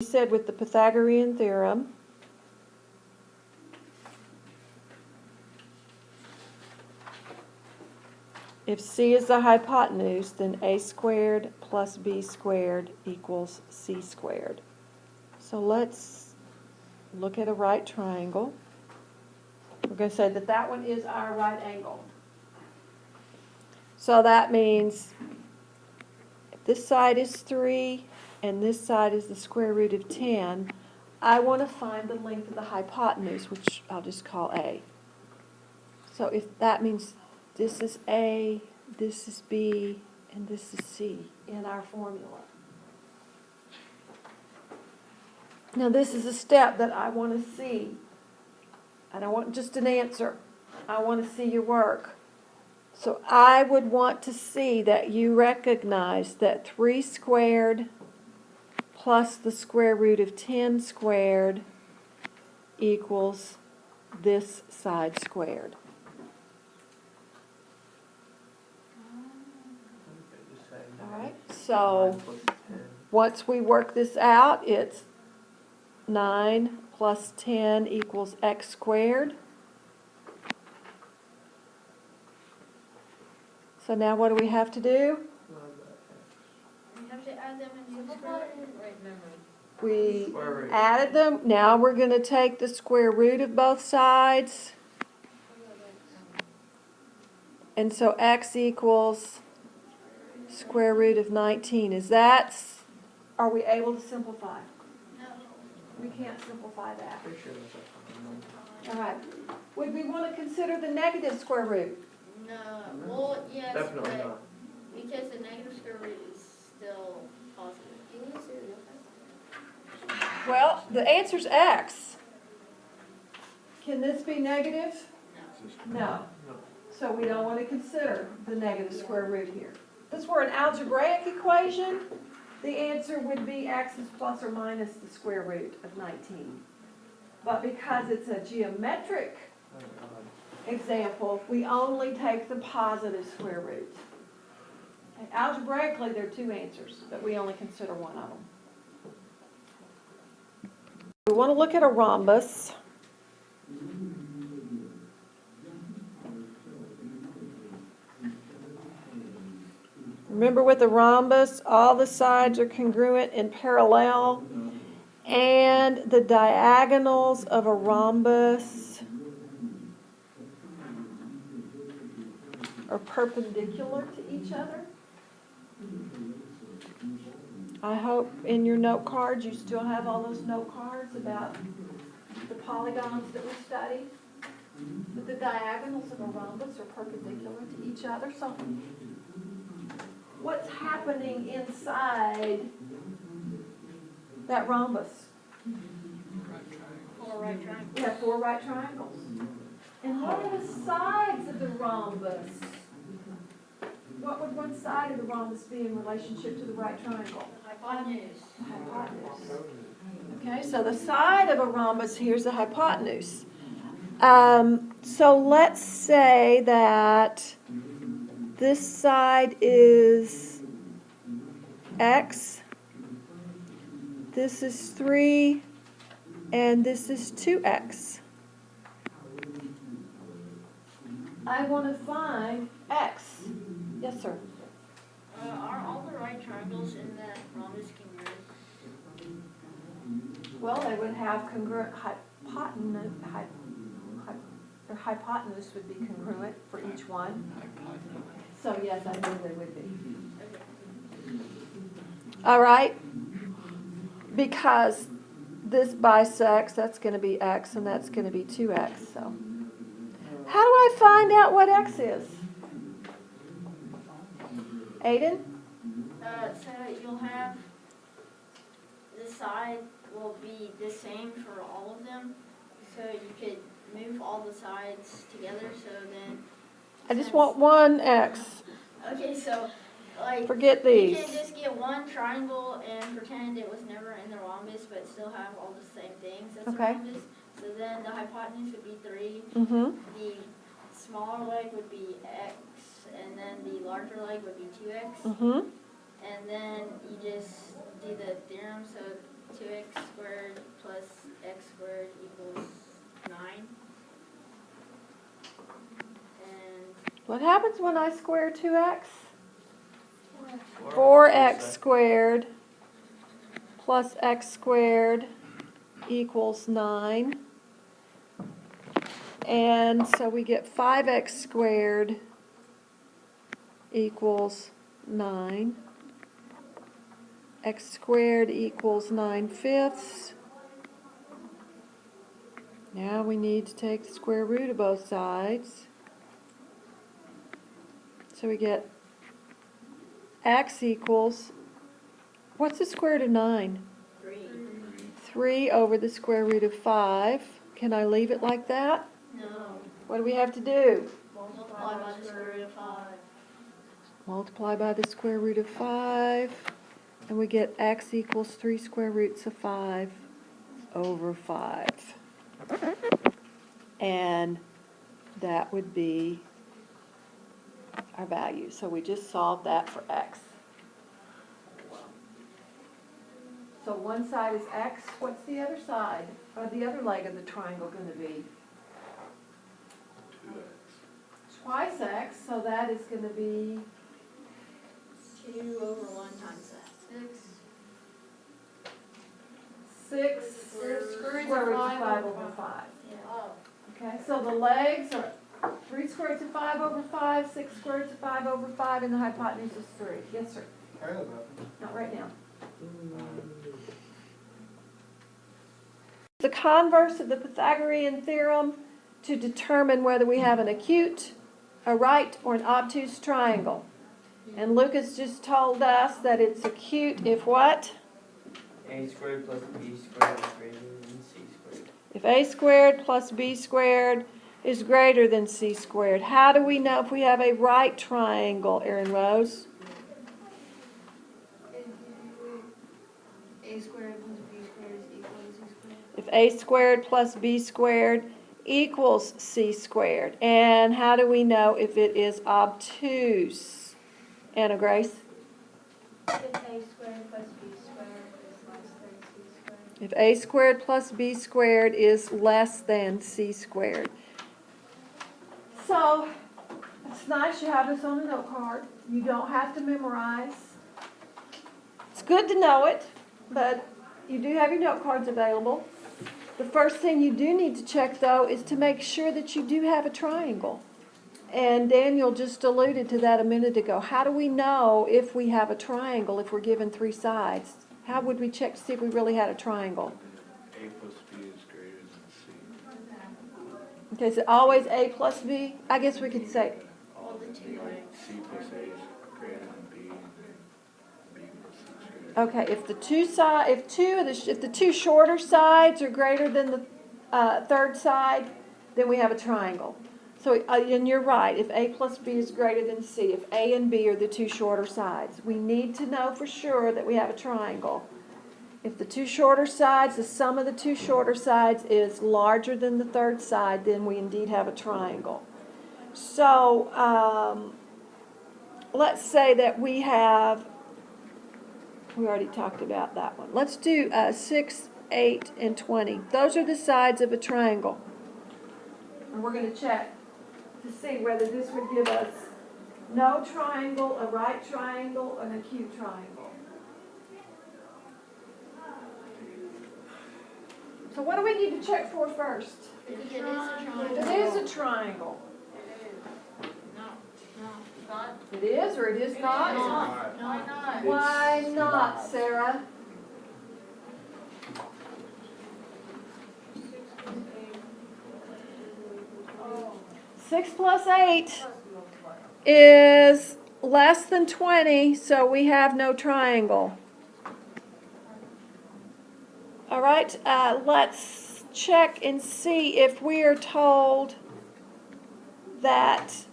We said with the Pythagorean theorem, if C is the hypotenuse, then A squared plus B squared equals C squared. So let's look at a right triangle. We're going to say that that one is our right angle. So that means if this side is 3 and this side is the square root of 10, I want to find the length of the hypotenuse, which I'll just call A. So if that means this is A, this is B, and this is C in our formula. Now this is a step that I want to see. I don't want just an answer. I want to see your work. So I would want to see that you recognize that 3 squared plus the square root of 10 squared equals this side squared. All right, so once we work this out, it's 9 plus 10 equals x squared. So now what do we have to do? We have to add them and simplify it. We added them. Now we're going to take the square root of both sides. And so x equals square root of 19. Are we able to simplify? No. We can't simplify that. All right. Would we want to consider the negative square root? No. Well, yes, Definitely but not. because the negative square root is still positive. Well, the answer's x. Can this be negative? No. So we don't want to consider the negative square root here. If this were an algebraic equation, the answer would be x is plus or minus the square root of 19. But because it's a geometric example, we only take the positive square root. And algebraically, there are two answers, but we only consider one of them. We want to look at a rhombus. Remember, with a rhombus, all the sides are congruent and parallel, and the diagonals of a rhombus are perpendicular to each other. I hope in your note cards you still have all those note cards about the polygons that we studied. But the diagonals of a rhombus are perpendicular to each other. So what's happening inside that rhombus? Four right triangles. We have 4 right triangles. And what are the sides of the rhombus? What would one side of the rhombus be in relationship to the right triangle? Hypotenuse. Hypotenuse. Okay, so the side of a rhombus, here's the hypotenuse. So let's say that this side is x, this is 3, and this is 2x. I want to find x. Yes, sir. Are all the right triangles in that rhombus congruent? Well, they would have congruent hypotenuse. Their hypotenuse would be congruent for each one. So yes, I believe they would be. All right. Because this bisects, that's going to be x, and that's going to be 2x. So, how do I find out what x is? Aiden? So you'll have the side will be the same for all of them. So you could move all the sides together. So then. I just want one x. Okay, so like. Forget You these. can just get one triangle and pretend it was never in the rhombus, but still have all the same things as Okay. the rhombus. So then the hypotenuse would be 3. Mm-hmm. The smaller leg would be x, and then the larger leg would be 2x. Mm-hmm. And then you just do the theorem. So 2x squared plus x squared equals 9. And What happens when I square 2x? 4x squared plus x squared equals 9. And so we get 5x squared equals 9. X squared equals 9/5. Now we need to take the square root of both sides. So we get x equals, what's the square root of 9? 3. 3 over the square root of 5. Can I leave it like that? No. What do we have to do? Multiply by the square root of 5. Multiply by the square root of 5. And we get x equals 3 square roots of 5 over 5. And that would be our value. So we just solved that for x. So one side is x. What's the other side, or the other leg of the triangle going to be? 2x. Twice x, so that is going to be 2 over 1 times that. 6 Square square roots of 5 over 5. Yeah. Okay, so the legs are 3 square roots of 5 over 5, 6 square roots of 5 over 5, and the hypotenuse is 3. Yes, sir? I have nothing. Not right now. The converse of the Pythagorean theorem to determine whether we have an acute, a right, or an obtuse triangle. And Lucas just told us that it's acute if what? A squared plus B squared is greater than C squared. If a squared plus b squared is greater than c squared. How do we know if we have a right triangle, Erin Rose? A squared plus b squared is equal to c squared. If a squared plus b squared equals c squared. And how do we know if it is obtuse? Anna Grace? If a squared plus b squared is less than c squared. If a squared plus b squared is less than c squared. So, it's nice you have this on a note card. You don't have to memorize. It's good to know it, but you do have your note cards available. The first thing you do need to check, though, is to make sure that you do have a triangle. And Daniel just alluded to that a minute ago. How do we know if we have a triangle if we're given 3 sides? How would we check to see if we really had a triangle? A plus B is greater than C. Okay, so always A plus B? I guess we could say, All the two legs. C plus A is greater than B, and then B plus C is greater. okay, if the two shorter sides are greater than the third side, then we have a triangle. So, and you're right, if A plus B is greater than C, if A and B are the 2 shorter sides, we need to know for sure that we have a triangle. If the 2 shorter sides, the sum of the 2 shorter sides is larger than the third side, then we indeed have a triangle. So, let's say that we already talked about that one. Let's do 6, 8, and 20. Those are the sides of a triangle. And we're going to check to see whether this would give us no triangle, a right triangle, an acute triangle. So what do we need to check for first? If it is a triangle. If it is a triangle. No, not. It is or it is not? Not. Why not? Why It's not, not. Sarah? 6 plus 8 is less than 20, so we have no triangle. All right, let's check and see if we are told that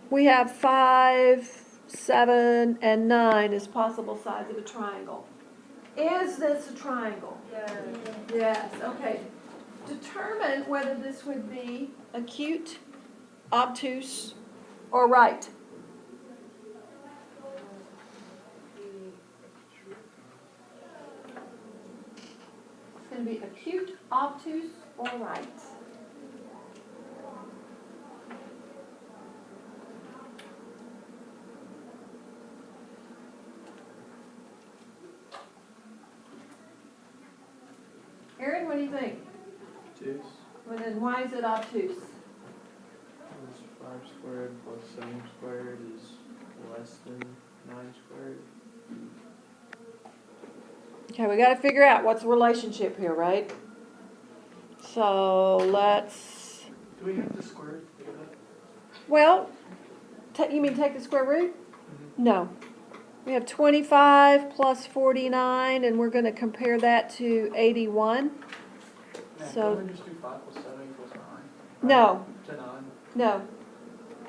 we have 5, 7, and 9 as possible sides of a triangle. Is this a triangle? Yes. Yes, okay. Determine whether this would be acute, obtuse, or right. gonna be acute, obtuse, or right? Aaron, what do you think? Obtuse. Well, then why is it obtuse? Because 5 squared plus 7 squared is less than 9 squared. Okay, we gotta figure out what's the relationship here, right? So let's, Do we have the square? well, you mean take the square root? No. We have 25 plus 49, and we're gonna compare that to 81. So- Can we just do 5 plus 7 equals 9? No, To 9? no.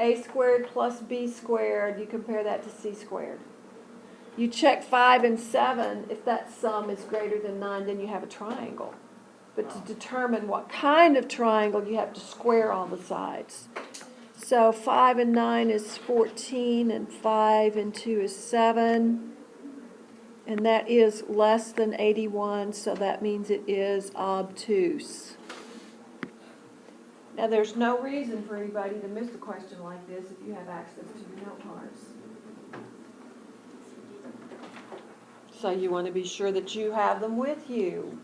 A squared plus B squared, you compare that to C squared. You check 5 and 7, if that sum is greater than 9, then you have a triangle. But to determine what kind of triangle, you have to square all the sides. So 5 and 9 is 14, and 5 and 2 is 7. And that is less than 81, so that means it is obtuse. Now, there's no reason for anybody to miss a question like this if you have access to your note cards. So you want to be sure that you have them with you.